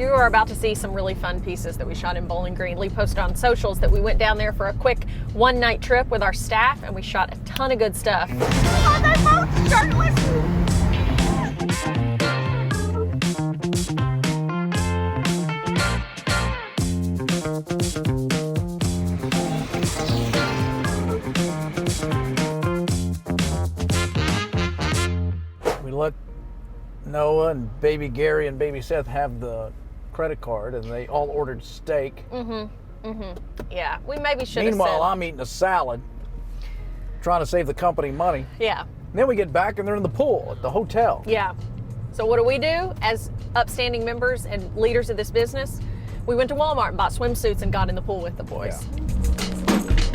you are about to see some really fun pieces that we shot in Bowling Green. Lee posted on socials that we went down there for a quick one-night trip with our staff, and we shot a ton of good stuff. Oh, they're both shirtless! We let Noah and baby Gary and baby Seth have the credit card, and they all ordered steak. Yeah, we maybe should have Meanwhile, said. I'm eating a salad, trying to save the company money. Yeah, And then we get back and they're in the pool at the hotel. yeah. So what do? As upstanding members and leaders of this business, we went to Walmart and bought swimsuits and got in the pool with the boys. Yeah.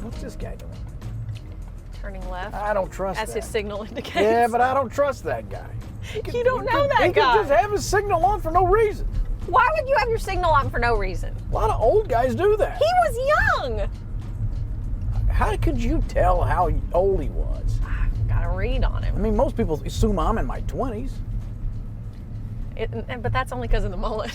What's this guy doing? Turning left. I don't trust As that. his signal indicates. Yeah, but I don't trust that guy. You don't know that He guy. could just have his signal on for no reason. Why would you have your signal on for no reason? A lot of old guys do that. He was young. How could you tell how old he was? I've got to read on I him. mean, most people assume I'm in my 20s. But that's only because of the mullet.